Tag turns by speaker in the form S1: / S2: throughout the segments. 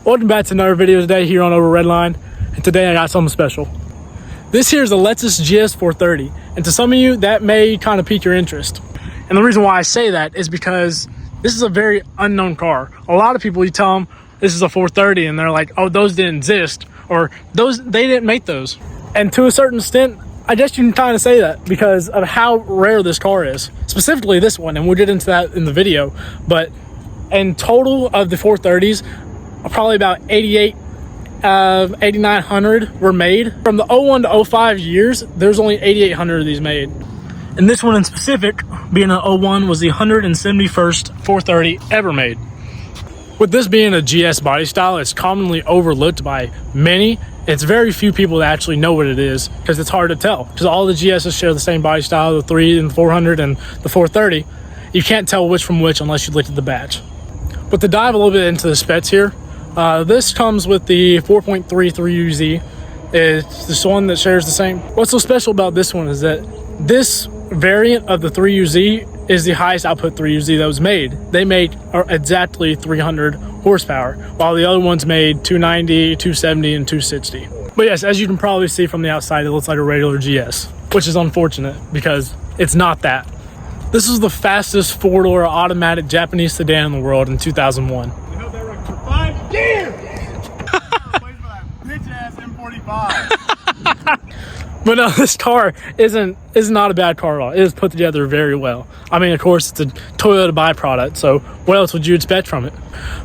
S1: Welcome back to another video today here on Over Redline, and today I got something special. This here is a Lexus GS430, and to some of you that may kind of pique your interest. And the reason why I say that is because this is a very unknown car. A lot of people, you tell them this is a 430 and they're like, oh, those didn't exist, or they didn't make those. And to a certain extent, I guess you can kind of say that because of how rare this car is, specifically this one, and we'll get into that in the video. But in total of the 430s, probably about 8,900 were made. From the 01 to 05 years, there's only 8,800 of these made. And this one in specific, being an 01, was the 171st 430 ever made. With this being a GS body style, it's commonly overlooked by many. It's very few people that actually know what it is because it's hard to tell. Because all the GSs share the same body style, the 3 and 400 and the 430. You can't tell which from which unless you look at the badge. But to dive a little bit into the specs here, this comes with the 4.3 3UZ. It's this one that shares the same. What's so special about this one is that this variant of the 3UZ is the highest output 3UZ that was made. They made exactly 300 horsepower, while the other ones made 290, 270, and 260. But yes, as you can probably see from the outside, it looks like a regular GS, which is unfortunate because it's not that. This is the fastest four-door automatic Japanese sedan in the world in 2001.
S2: We held that record for 5 years! Bitch ass M45.
S1: But no, this car is not a bad car at all. It is put together very well. I mean, of course, it's a Toyota byproduct, so what else would you expect from it?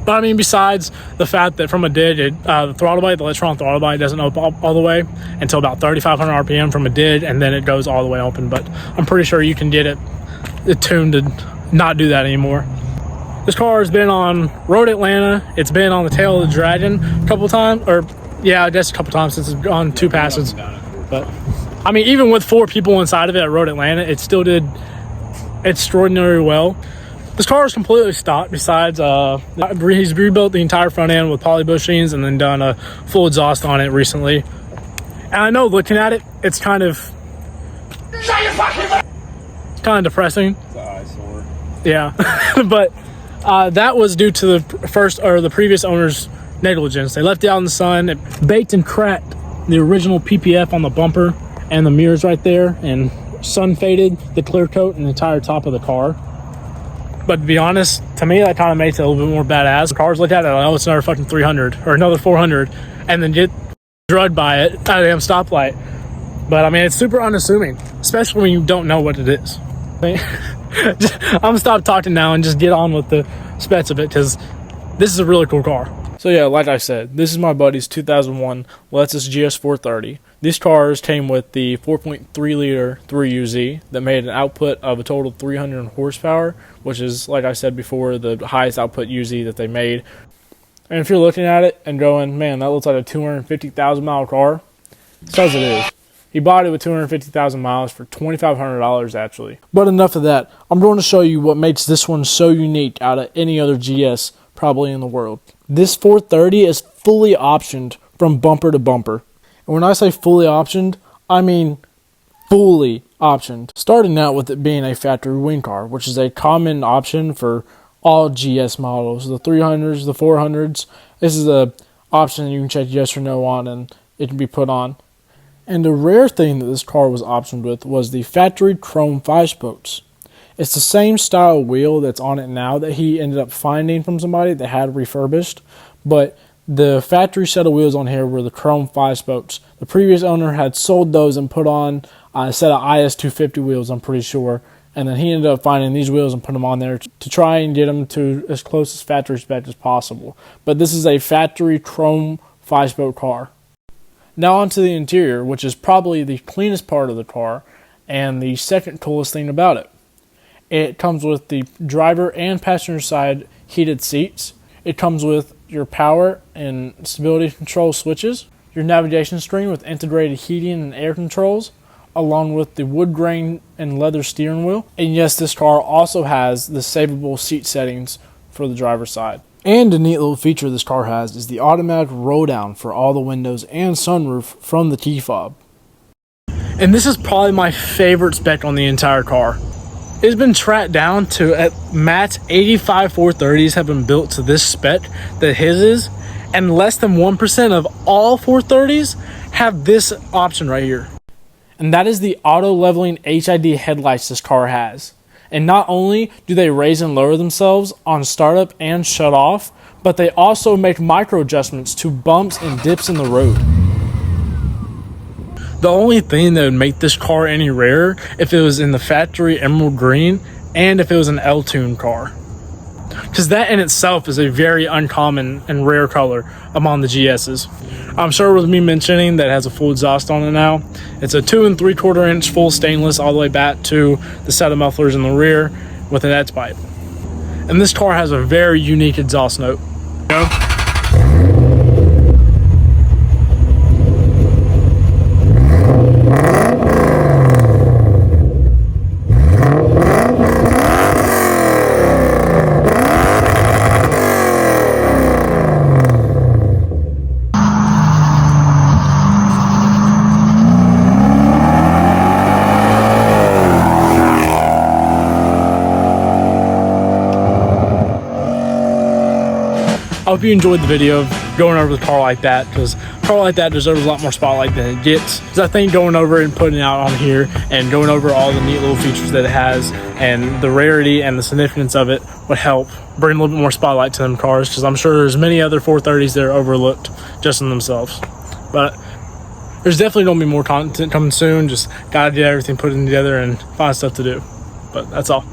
S1: But I mean, besides the fact that from a did, the throttle body, the electronic throttle body doesn't open all the way until about 3,500 RPM from a did, and then it goes all the way open. But I'm pretty sure you can get it tuned to not do that anymore. This car has been on Road Atlanta. It's been on the Tail of the Dragon a couple times, or yeah, I guess a couple times since it's gone 2 passes. But I mean, even with 4 people inside of it at Road Atlanta, it still did extraordinarily well. This car is completely stock. Besides, he's rebuilt the entire front end with poly bushings and then done a full exhaust on it recently. And I know, looking at it, it's kind of depressing.
S2: It's an eyesore.
S1: Yeah, but that was due to the previous owner's negligence. They left it out in the sun. It baked and cracked the original PPF on the bumper and the mirrors right there, and sun faded the clear coat and the entire top of the car. But to be honest, to me, that kind of makes it a little bit more badass. The cars look at it like, oh, it's another fucking 300 or another 400, and then get drugged by it at a damn stoplight. But I mean, it's super unassuming, especially when you don't know what it is. I'm gonna stop talking now and just get on with the specs of it, because this is a really cool car. So yeah, like I said, this is my buddy's 2001 Lexus GS430. These cars came with the 4.3 liter 3UZ that made an output of a total of 300 horsepower, which is, like I said before, the highest output UZ that they made. And if you're looking at it and going, man, that looks like a 250,000 mile car, it says it is. He bought it with 250,000 miles for $2,500 actually. But enough of that. I'm going to show you what makes this one so unique out of any other GS probably in the world. This 430 is fully optioned from bumper to bumper. And when I say fully optioned, I mean fully optioned. Starting out with it being a factory wing car, which is a common option for all GS models. The 300s, the 400s. This is an option you can check yes or no on and it can be put on. And the rare thing that this car was optioned with was the factory chrome 5-spokes. It's the same style wheel that's on it now that he ended up finding from somebody that had refurbished, but the factory set of wheels on here were the chrome 5-spokes. The previous owner had sold those and put on a set of IS250 wheels, I'm pretty sure, and then he ended up finding these wheels and put them on there to try and get them to as close as factory spec as possible. But this is a factory chrome 5-spoke car. Now onto the interior, which is probably the cleanest part of the car and the second coolest thing about it. It comes with the driver and passenger side heated seats. It comes with your power and stability control switches, your navigation screen with integrated heating and air controls, along with the wood grain and leather steering wheel. And yes, this car also has the savable seat settings for the driver's side. And a neat little feature this car has is the automatic roll down for all the windows and sunroof from the key fob. And this is probably my favorite spec on the entire car. It's been tracked down to at max 85 430s have been built to this spec that his is, And less than 1% of all 430s have this option right here. And that is the auto leveling HID headlights this car has. And not only do they raise and lower themselves on startup and shut off, but they also make micro adjustments to bumps and dips in the road. The only thing that would make this car any rarer if it was in the factory emerald green and if it was an L-tune car. Because that in itself is a very uncommon and rare color among the GS's. I'm sure with me mentioning that it has a full exhaust on it now. It's a 2 3/4 inch full stainless all the way back to the set of mufflers in the rear with an edge pipe. And this car has a very unique exhaust note. You know? I hope you enjoyed the video of going over the car like that, because a car like that deserves a lot more spotlight than it gets. Because I think going over it and putting it out on here and going over all the neat little features that it has and the rarity and the significance of it would help bring a little bit more spotlight to them cars, because I'm sure there's many other 430s that are overlooked just in themselves. But there's definitely going to be more content coming soon. Just gotta get everything put in together and find stuff to do. But that's all.